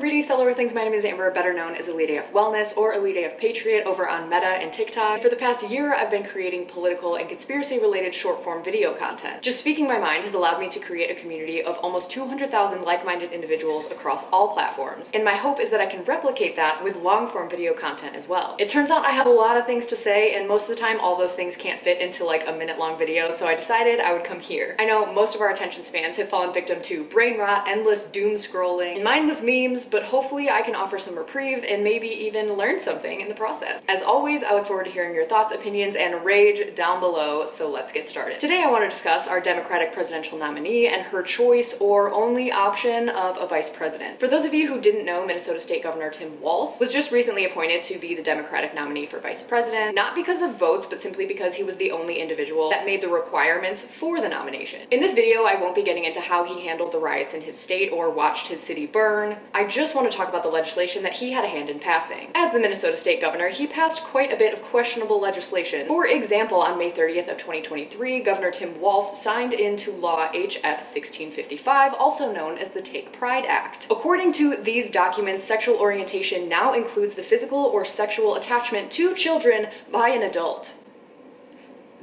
Greetings fellow Earthlings, my name is Amber, better known as Eliteaf Wellness or Eliteaf Patriot over on Meta and TikTok. For the past year, I've been creating political and conspiracy-related short-form video content. Just speaking my mind has allowed me to create a community of almost 200,000 like-minded individuals across all platforms, and my hope is that I can replicate that with long-form video content as well. It turns out I have a lot of things to say, and most of the time all those things can't fit into like a minute-long video, so I decided I would come here. I know most of our attention spans have fallen victim to brain rot, endless doom scrolling, and mindless memes, but hopefully I can offer some reprieve and maybe even learn something in the process. As always, I look forward to hearing your thoughts, opinions, and rage down below, so let's get started. Today I want to discuss our Democratic presidential nominee and her choice or only option of a vice president. For those of you who didn't know, Minnesota State Governor Tim Walz was just recently appointed to be the Democratic nominee for vice president, not because of votes, but simply because he was the only individual that made the requirements for the nomination. In this video, I won't be getting into how he handled the riots in his state or watched his city burn. I just want to talk about the legislation that he had a hand in passing. As the Minnesota State Governor, he passed quite a bit of questionable legislation. For example, on May 30th of 2023, Governor Tim Walz signed into law H.F. 1655, also known as the Take Pride Act. According to these documents, sexual orientation now includes the physical or sexual attachment to children by an adult.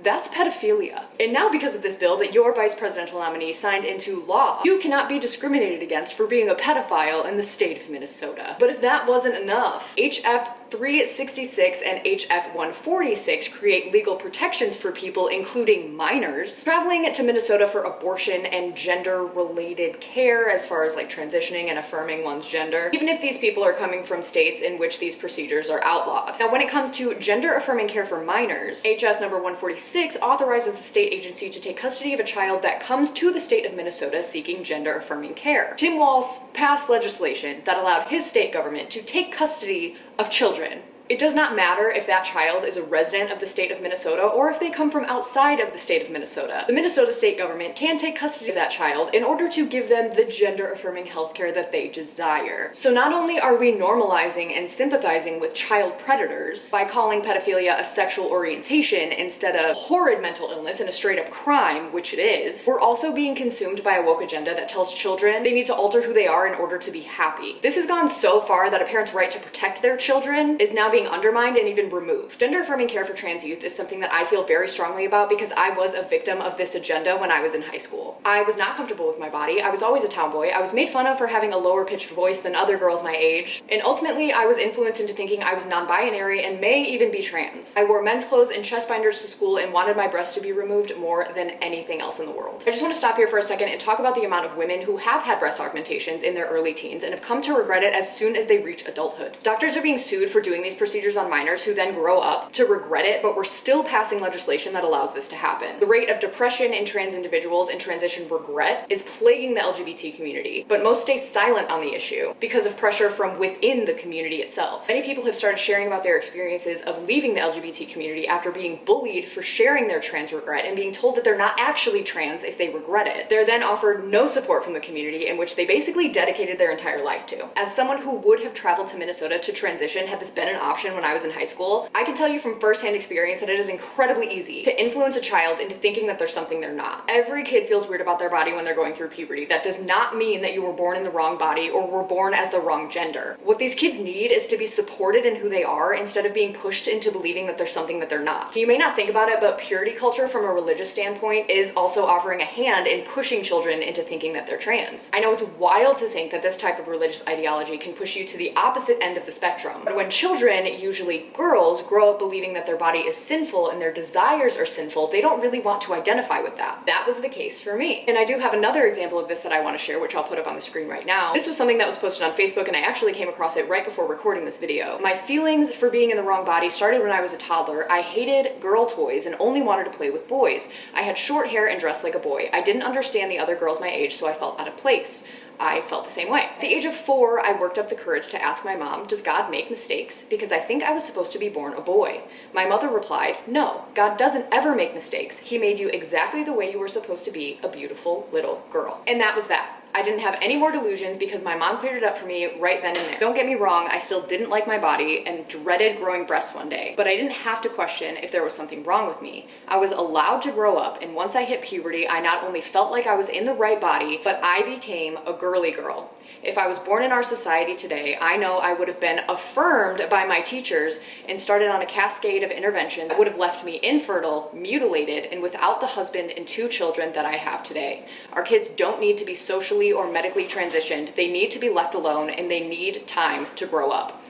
That's pedophilia. And now because of this bill that your vice presidential nominee signed into law, you cannot be discriminated against for being a pedophile in the state of Minnesota. But if that wasn't enough, H.F. 366 and H.F. 146 create legal protections for people, including minors, traveling to Minnesota for abortion and gender-related care as far as like transitioning and affirming one's gender, even if these people are coming from states in which these procedures are outlawed. Now, when it comes to gender-affirming care for minors, H.S. number 146 authorizes the state agency to take custody of a child that comes to the state of Minnesota seeking gender-affirming care. Tim Walz passed legislation that allowed his state government to take custody of children. It does not matter if that child is a resident of the state of Minnesota or if they come from outside of the state of Minnesota. The Minnesota state government can take custody of that child in order to give them the gender-affirming healthcare that they desire. So not only are we normalizing and sympathizing with child predators by calling pedophilia a sexual orientation instead of horrid mental illness and a straight-up crime, which it is, we're also being consumed by a woke agenda that tells children they need to alter who they are in order to be happy. This has gone so far that a parent's right to protect their children is now being undermined and even removed. Gender-affirming care for trans youth is something that I feel very strongly about because I was a victim of this agenda when I was in high school. I was not comfortable with my body. I was always a tomboy. I was made fun of for having a lower pitched voice than other girls my age. And ultimately, I was influenced into thinking I was non-binary and may even be trans. I wore men's clothes and chest binders to school and wanted my breasts to be removed more than anything else in the world. I just want to stop here for a second and talk about the amount of women who have had breast augmentations in their early teens and have come to regret it as soon as they reach adulthood. Doctors are being sued for doing these procedures on minors who then grow up to regret it, but we're still passing legislation that allows this to happen. The rate of depression in trans individuals and transition regret is plaguing the LGBT community, but most stay silent on the issue because of pressure from within the community itself. Many people have started sharing about their experiences of leaving the LGBT community after being bullied for sharing their trans regret and being told that they're not actually trans if they regret it. They're then offered no support from the community in which they basically dedicated their entire life to. As someone who would have traveled to Minnesota to transition had this been an option when I was in high school, I can tell you from firsthand experience that it is incredibly easy to influence a child into thinking that there's something they're not. Every kid feels weird about their body when they're going through puberty. That does not mean that you were born in the wrong body or were born as the wrong gender. What these kids need is to be supported in who they are instead of being pushed into believing that there's something that they're not. You may not think about it, but purity culture from a religious standpoint is also offering a hand in pushing children into thinking that they're trans. I know it's wild to think that this type of religious ideology can push you to the opposite end of the spectrum, but when children, usually girls, grow up believing that their body is sinful and their desires are sinful, they don't really want to identify with that. That was the case for me. And I do have another example of this that I want to share, which I'll put up on the screen right now. This was something that was posted on Facebook and I actually came across it right before recording this video. My feelings for being in the wrong body started when I was a toddler. I hated girl toys and only wanted to play with boys. I had short hair and dressed like a boy. I didn't understand the other girls my age, so I felt out of place. I felt the same way. At the age of 4, I worked up the courage to ask my mom, does God make mistakes? Because I think I was supposed to be born a boy. My mother replied, no, God doesn't ever make mistakes. He made you exactly the way you were supposed to be, a beautiful little girl. And that was that. I didn't have any more delusions because my mom cleared it up for me right then and there. Don't get me wrong, I still didn't like my body and dreaded growing breasts one day, but I didn't have to question if there was something wrong with me. I was allowed to grow up, and once I hit puberty, I not only felt like I was in the right body, but I became a girly girl. If I was born in our society today, I know I would have been affirmed by my teachers and started on a cascade of intervention that would have left me infertile, mutilated, and without the husband and 2 children that I have today. Our kids don't need to be socially or medically transitioned. They need to be left alone, and they need time to grow up.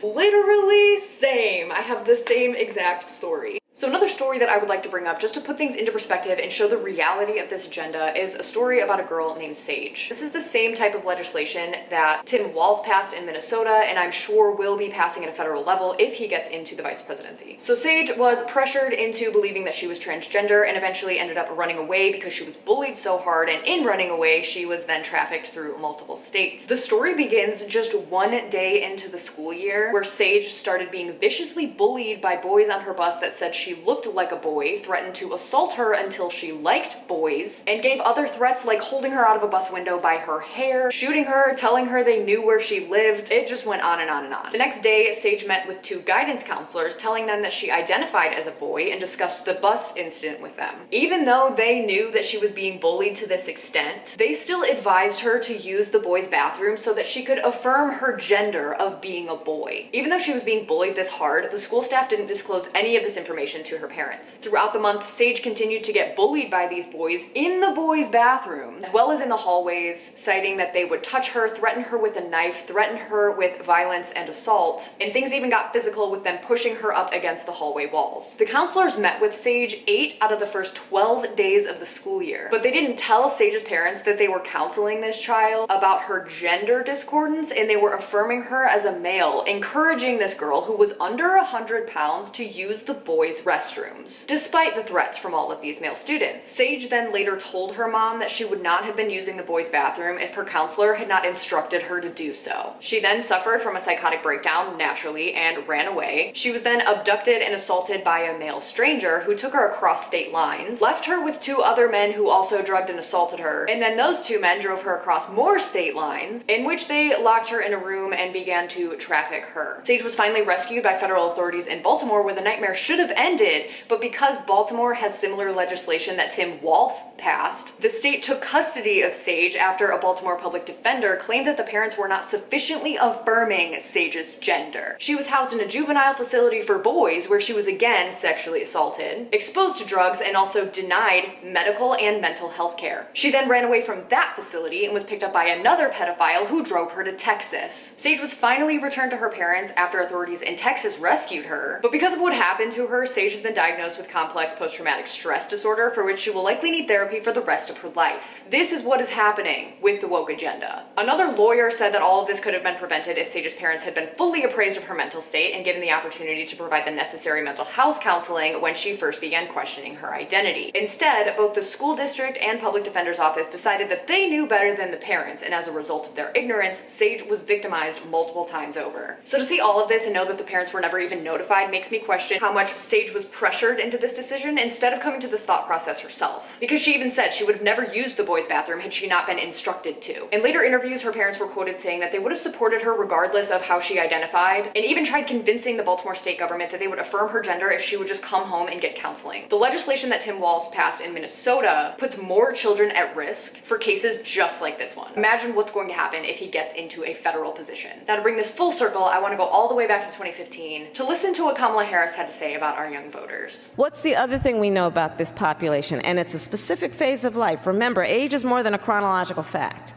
Literally same. I have the same exact story. So another story that I would like to bring up, just to put things into perspective and show the reality of this agenda, is a story about a girl named Sage. This is the same type of legislation that Tim Walz passed in Minnesota, and I'm sure will be passing at a federal level if he gets into the vice presidency. So Sage was pressured into believing that she was transgender and eventually ended up running away because she was bullied so hard, and in running away, she was then trafficked through multiple states. The story begins just 1 day into the school year, where Sage started being viciously bullied by boys on her bus that said she looked like a boy, threatened to assault her until she liked boys, and gave other threats like holding her out of a bus window by her hair, shooting her, telling her they knew where she lived. It just went on and on and on. The next day, Sage met with 2 guidance counselors, telling them that she identified as a boy and discussed the bus incident with them. Even though they knew that she was being bullied to this extent, they still advised her to use the boys' bathroom so that she could affirm her gender of being a boy. Even though she was being bullied this hard, the school staff didn't disclose any of this information to her parents. Throughout the month, Sage continued to get bullied by these boys in the boys' bathrooms, as well as in the hallways, citing that they would touch her, threaten her with a knife, threaten her with violence and assault, and things even got physical with them pushing her up against the hallway walls. The counselors met with Sage 8 out of the first 12 days of the school year, but they didn't tell Sage's parents that they were counseling this child about her gender discordance, and they were affirming her as a male, encouraging this girl who was under 100 pounds to use the boys' restrooms, despite the threats from all of these male students. Sage then later told her mom that she would not have been using the boys' bathroom if her counselor had not instructed her to do so. She then suffered from a psychotic breakdown, naturally, and ran away. She was then abducted and assaulted by a male stranger who took her across state lines, left her with 2 other men who also drugged and assaulted her, and then those 2 men drove her across more state lines, in which they locked her in a room and began to traffic her. Sage was finally rescued by federal authorities in Baltimore, where the nightmare should have ended, but because Baltimore has similar legislation that Tim Walz passed, the state took custody of Sage after a Baltimore public defender claimed that the parents were not sufficiently affirming Sage's gender. She was housed in a juvenile facility for boys where she was again sexually assaulted, exposed to drugs, and also denied medical and mental health care. She then ran away from that facility and was picked up by another pedophile who drove her to Texas. Sage was finally returned to her parents after authorities in Texas rescued her, but because of what happened to her, Sage has been diagnosed with complex post-traumatic stress disorder, for which she will likely need therapy for the rest of her life. This is what is happening with the woke agenda. Another lawyer said that all of this could have been prevented if Sage's parents had been fully appraised of her mental state and given the opportunity to provide the necessary mental health counseling when she first began questioning her identity. Instead, both the school district and public defender's office decided that they knew better than the parents, and as a result of their ignorance, Sage was victimized multiple times over. So to see all of this and know that the parents were never even notified makes me question how much Sage was pressured into this decision instead of coming to this thought process herself. Because she even said she would have never used the boys' bathroom had she not been instructed to. In later interviews, her parents were quoted saying that they would have supported her regardless of how she identified, and even tried convincing the Baltimore state government that they would affirm her gender if she would just come home and get counseling. The legislation that Tim Walz passed in Minnesota puts more children at risk for cases just like this one. Imagine what's going to happen if he gets into a federal position. Now, to bring this full circle, I want to go all the way back to 2015 to listen to what Kamala Harris had to say about our young voters. What's the other thing we know about this population? And it's a specific phase of life. Remember, age is more than a chronological fact.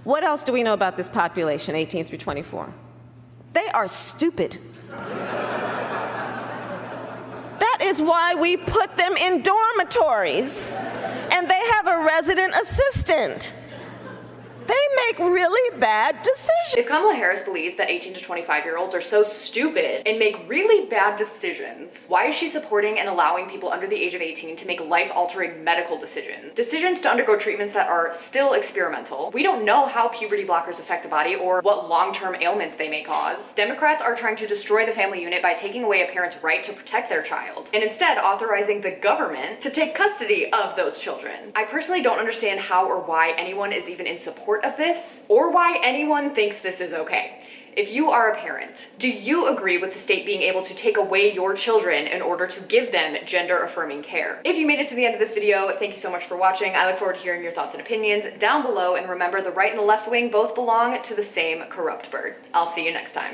What else do we know about this population, 18 through 24? They are stupid. That is why we put them in dormitories, and they have a resident assistant. They make really bad decisions. If Kamala Harris believes that 18 to 25-year-olds are so stupid and make really bad decisions, why is she supporting and allowing people under the age of 18 to make life-altering medical decisions? Decisions to undergo treatments that are still experimental. We don't know how puberty blockers affect the body or what long-term ailments they may cause. Democrats are trying to destroy the family unit by taking away a parent's right to protect their child, and instead authorizing the government to take custody of those children. I personally don't understand how or why anyone is even in support support of this, or why anyone thinks this is okay. If you are a parent, do you agree with the state being able to take away your children in order to give them gender-affirming care? If you made it to the end of this video, thank you so much for watching. I look forward to hearing your thoughts and opinions down below, and remember, the right and the left wing both belong to the same corrupt bird. I'll see you next time.